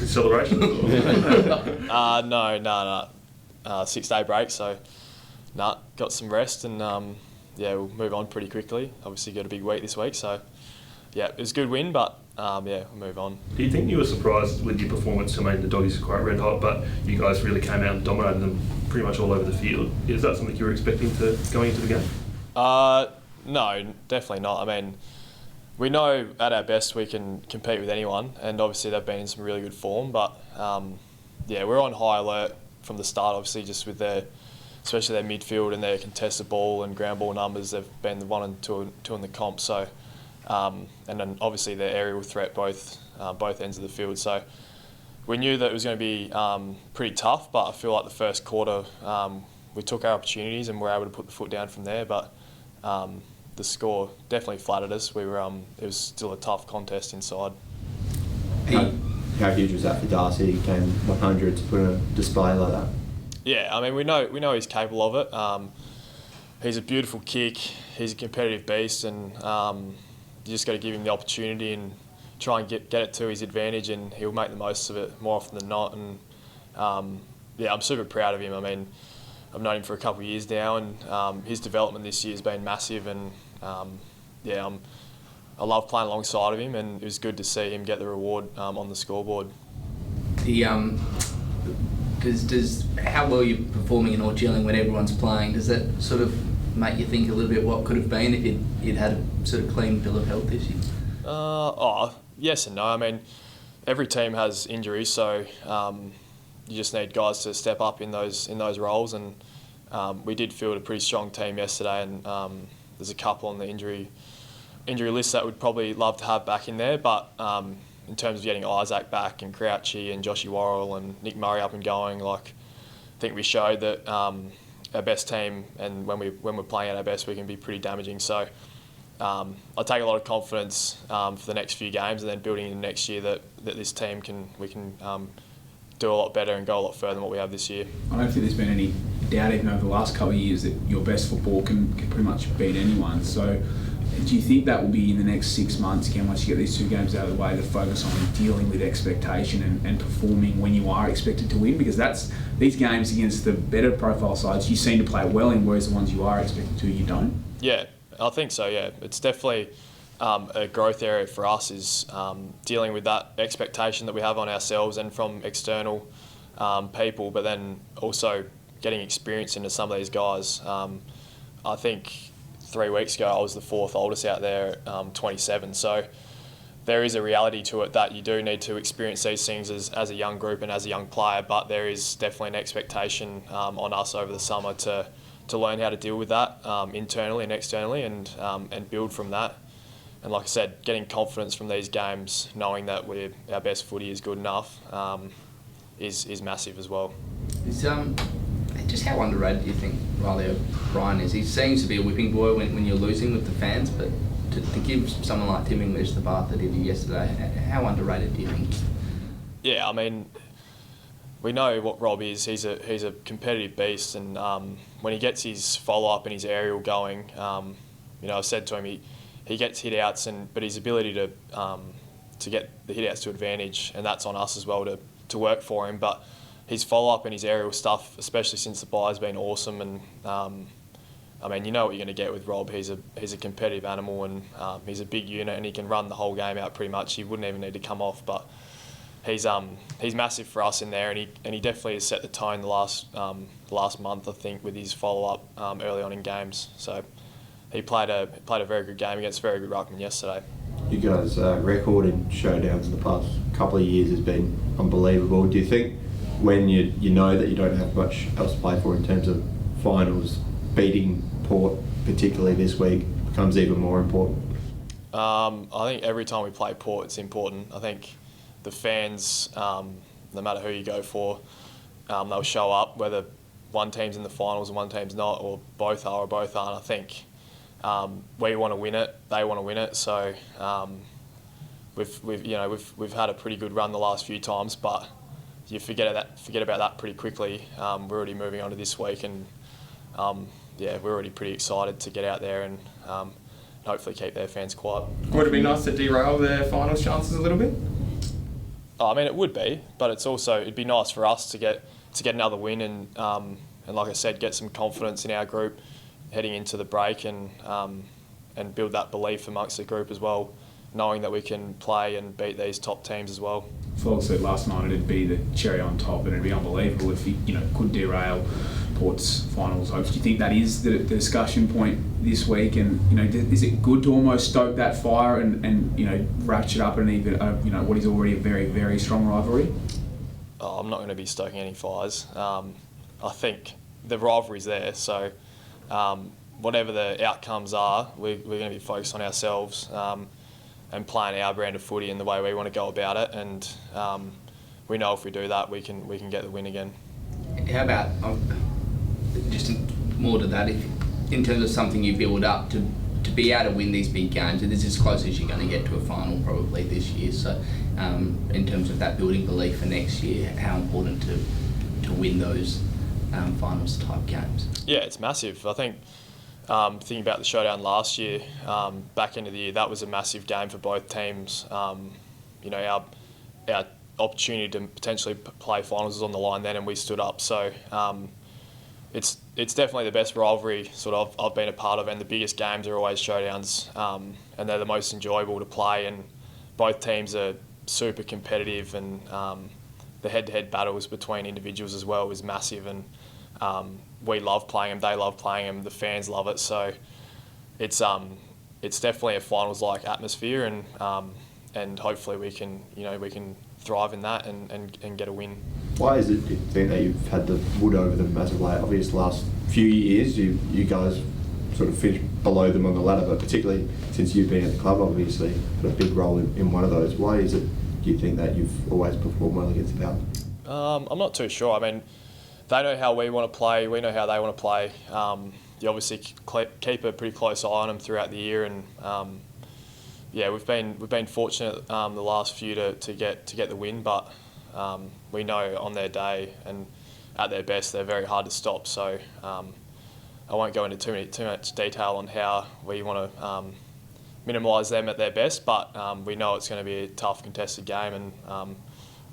celebrations? No. 6-day break, so got some rest and we'll move on pretty quickly. Obviously got a big week this week, so yeah, it was a good win, but we'll move on. Do you think you were surprised with your performance? I mean, the Doggies are quite red hot, but you guys really came out and dominated them pretty much all over the field. Is that something you were expecting going into the game? No, definitely not. I mean, we know at our best we can compete with anyone, and obviously they've been in some really good form, but we're on high alert from the start, obviously, just with especially their midfield and their contested ball and ground ball numbers. They've been the 1 and 2 in the comp, so and then obviously their aerial threat both ends of the field. So we knew that it was going to be pretty tough, but I feel like the first quarter we took our opportunities and were able to put the foot down from there. But the score definitely flattered us. It was still a tough contest inside. How huge was that for Darcy? He came 100 to put in a display like that. Yeah, I mean we know he's capable of it. He's a beautiful kick. He's a competitive beast, and you just got to give him the opportunity and try and get it to his advantage, and he'll make the most of it more often than not. And I'm super proud of him. I mean, I've known him for a couple of years now, and his development this year has been massive. And I love playing alongside of him, and it was good to see him get the reward on the scoreboard. Does how well you're performing and all gelling when everyone's playing, does that sort of make you think a little bit what could have been if you'd had a sort of clean bill of health this year? Yes and no. I mean, every team has injuries, so you just need guys to step up in those roles. And we did field a pretty strong team yesterday, and there's a couple on the injury list that would probably love to have back in there. But in terms of getting Isaac back and Crouchy and Joshy Worrell and Nick Murray up and going, I think we showed that our best team, and when we're playing at our best, we can be pretty damaging. So I take a lot of confidence for the next few games, and then building into next year that this team we can do a lot better and go a lot further than what we have this year. I don't think there's been any doubt even over the last couple of years that your best football can pretty much beat anyone. So do you think that will be in the next 6 months, again, once you get these 2 games out of the way, to focus on dealing with expectation and performing when you are expected to win? Because these games against the better profile sides you seem to play well in, whereas the ones you are expected to, you don't? Yeah, I think so, yeah. It's definitely a growth area for us, is dealing with that expectation that we have on ourselves and from external people, but then also getting experience into some of these guys. I think 3 weeks ago I was the 4th oldest out there at 27, so there is a reality to it that you do need to experience these things as a young group and as a young player, but there is definitely an expectation on us over the summer to learn how to deal with that internally and externally, and build from that. And like I said, getting confidence from these games, knowing that our best footy is good enough, is massive as well. Just how underrated do you think Riley O'Brien is? He seems to be a whipping boy when you're losing with the fans, but to give someone like Tim English the bath that he did yesterday, how underrated do you think? Yeah, I mean, we know what Rob is. He's a competitive beast, and when he gets his follow-up and his aerial going, I said to him, he gets hit-outs, but his ability to get the hit-outs to advantage, and that's on us as well to work for him. But his follow-up and his aerial stuff, especially since the bye, has been awesome. And I mean, you know what you're going to get with Rob. He's a competitive animal, and he's a big unit, and he can run the whole game out pretty much. He wouldn't even need to come off, but he's massive for us in there, and he definitely has set the tone the last month, I think, with his follow-up early on in games. So he played a very good game against a very good ruckman yesterday. You guys' record in showdowns in the past couple of years has been unbelievable. Do you think when you know that you don't have much else to play for in terms of finals, beating Port, particularly this week, becomes even more important? I think every time we play Port, it's important. I think the fans, no matter who you go for, they'll show up, whether one team's in the finals and one team's not, or both are or both aren't. I think we want to win it, they want to win it. So we've had a pretty good run the last few times, but you forget about that pretty quickly. We're already moving on to this week, and we're already pretty excited to get out there and hopefully keep their fans quiet. Would it be nice to derail their finals chances a little bit? I mean, it would be, but it'd be nice for us to get another win and like I said, get some confidence in our group heading into the break and build that belief amongst the group as well, knowing that we can play and beat these top teams as well. Fox said last night it'd be the cherry on top, and it'd be unbelievable if he could derail Port's finals hopes. Do you think that is the discussion point this week? And is it good to almost stoke that fire and ratchet up and even what is already a very, very strong rivalry? I'm not going to be stoking any fires. I think the rivalry's there, so whatever the outcomes are, we're going to be focused on ourselves and playing our brand of footy and the way we want to go about it. And we know if we do that, we can get the win again. How about just more to that? If in terms of something you build up to be able to win these big games, and this is as close as you're going to get to a final probably this year. So, in terms of that building belief for next year, how important to win those finals type games? Yeah, it's massive. I think thinking about the Showdown last year, back into the year, that was a massive game for both teams. Our opportunity to potentially play finals was on the line then, and we stood up. So it's definitely the best rivalry I've been a part of, and the biggest games are always Showdowns, and they're the most enjoyable to play. And both teams are super competitive, and the head-to-head battles between individuals as well is massive. And we love playing them, they love playing them, the fans love it. So it's definitely a finals-like atmosphere, and hopefully we can thrive in that and get a win. Why is it, do you think, that you've had the wood over them as of late? Obviously, last few years, you guys sort of finished below them on the ladder, but particularly since you've been at the club, obviously, had a big role in one of those. Why is it, do you think, that you've always performed well against the Power? I'm not too sure. I mean, they know how we want to play, we know how they want to play. You obviously keep a pretty close eye on them throughout the year, and we've been fortunate the last few to get the win, but we know on their day and at their best they're very hard to stop. So I won't go into too much detail on how we want to minimise them at their best, but we know it's going to be a tough contested game, and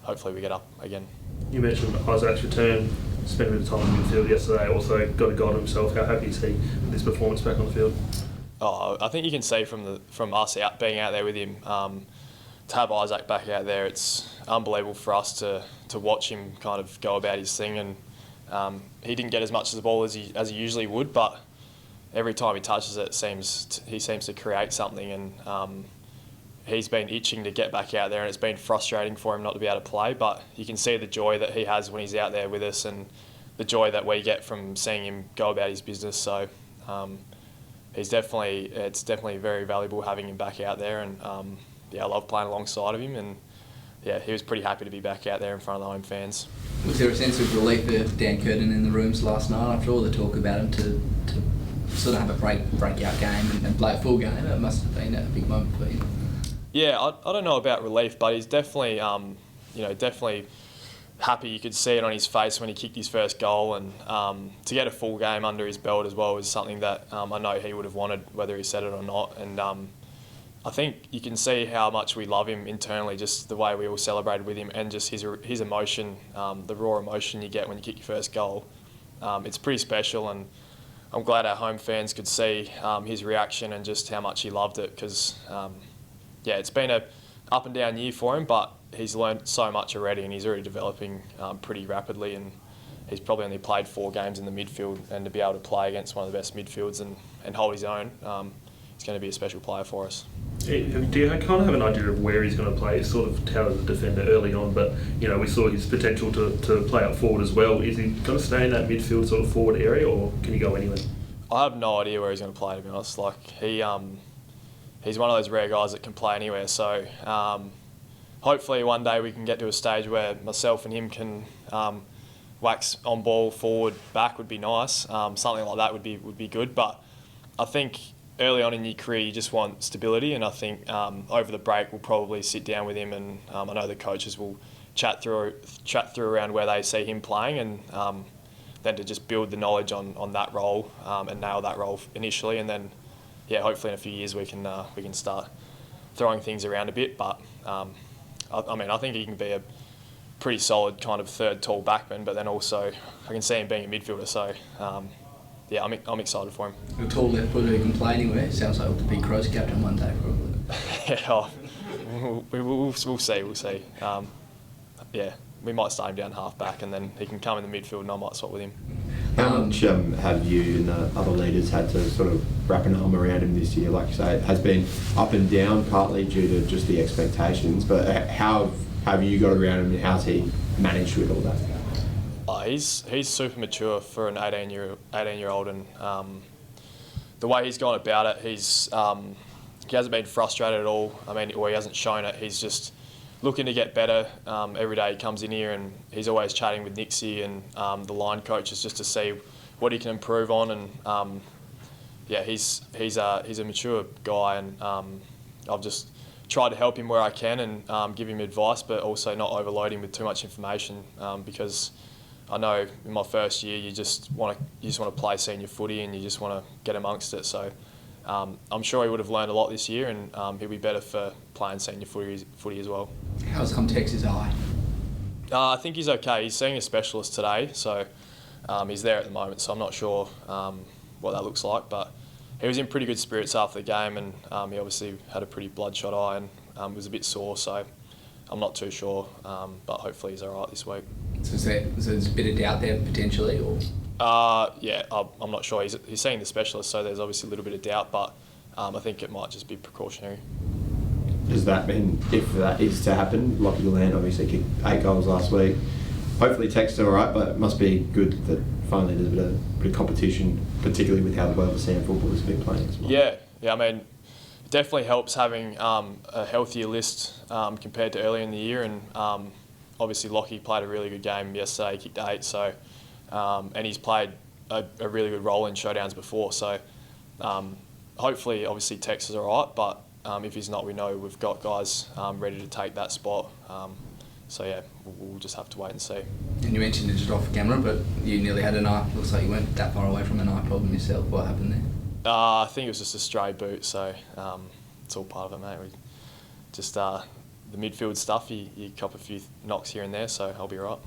hopefully we get up again. You mentioned Isaac's return, spent a bit of time in midfield yesterday, also got a goal to himself. How happy is he with his performance back on the field? Oh, I think you can see from us being out there with him, to have Isaac back out there, it's unbelievable for us to watch him kind of go about his thing. And he didn't get as much of the ball as he usually would, but every time he touches it, he seems to create something. And he's been itching to get back out there, and it's been frustrating for him not to be able to play. But you can see the joy that he has when he's out there with us, and the joy that we get from seeing him go about his business. So it's definitely very valuable having him back out there, and I love playing alongside of him, and he was pretty happy to be back out there in front of the home fans. Was there a sense of relief for Dan Curtin in the rooms last night after all the talk about him to sort of have a breakout game and play a full game? It must have been a big moment for him. Yeah, I don't know about relief, but he's definitely definitely happy. You could see it on his face when he kicked his first goal, and to get a full game under his belt as well is something that I know he would have wanted, whether he said it or not. And I think you can see how much we love him internally, just the way we all celebrated with him, and just his emotion, the raw emotion you get when you kick your first goal. It's pretty special, and I'm glad our home fans could see his reaction and just how much he loved it, because it's been a up and down year for him, but he's learned so much already, and he's already developing pretty rapidly, and he's probably only played 4 games in the midfield, and to be able to play against one of the best midfields and hold his own, he's going to be a special player for us. Do you kind of have an idea of where he's going to play? He's sort of touted as a defender early on, but we saw his potential to play up forward as well. Is he going to stay in that midfield sort of forward area, or can he go anywhere? I have no idea where he's going to play, to be honest. He's one of those rare guys that can play anywhere. So hopefully one day we can get to a stage where myself and him can wax on ball, forward, back would be nice. Something like that would be good. But I think early on in your career you just want stability, and I think over the break we'll probably sit down with him, and I know the coaches will chat through around where they see him playing, and then to just build the knowledge on that role and nail that role initially, and then hopefully in a few years we can start throwing things around a bit. But I think he can be a pretty solid kind of third tall backman, but then also I can see him being a midfielder. So yeah, I'm excited for him. A tall left footer who can play anywhere. Sounds like we'll be Crows captain one day probably. Yeah, we'll see. We'll see. Yeah, we might start him down half back, and then he can come in the midfield, and I might swap with him. How much have you and the other leaders had to sort of wrap an arm around him this year? Like you say, it has been up and down, partly due to just the expectations, but how have you got around him and how's he managed with all that? He's super mature for an 18-year-old, and the way he's gone about it, he hasn't been frustrated at all. I mean, or he hasn't shown it. He's just looking to get better every day. He comes in here and he's always chatting with Nixie and the line coaches just to see what he can improve on. And yeah, he's a mature guy, and I've just tried to help him where I can and give him advice, but also not overload him with too much information because I know in my first year you just want to play senior footy and you just want to get amongst it. So I'm sure he would have learned a lot this year, and he'll be better for playing senior footy as well. How's Tex's eye? I think he's okay. He's seeing a specialist today, so he's there at the moment. So I'm not sure what that looks like, but he was in pretty good spirits after the game, and he obviously had a pretty bloodshot eye and was a bit sore. So I'm not too sure, but hopefully he's all right this week. So there's a bit of doubt there potentially, or? Yeah, I'm not sure. He's seeing the specialist, so there's obviously a little bit of doubt, but I think it might just be precautionary. Does that mean if that is to happen, Lockie Deland obviously kicked 8 goals last week. Hopefully Tech's all right, but it must be good that finally there's a bit of competition, particularly with how well the Sand footballers have been playing as well. Yeah. I mean, it definitely helps having a healthier list compared to earlier in the year, and obviously Lockie played a really good game yesterday. He kicked 8, so and he's played a really good role in Showdowns before. So hopefully, obviously Tex is all right, but if he's not, we know we've got guys ready to take that spot. So yeah, we'll just have to wait and see. And you mentioned it just off camera, but you nearly had an eye. Looks like you weren't that far away from an eye problem yourself. What happened there? I think it was just a stray boot, so it's all part of it, mate. We just the midfield stuff. You cop a few knocks here and there, so I'll be all right.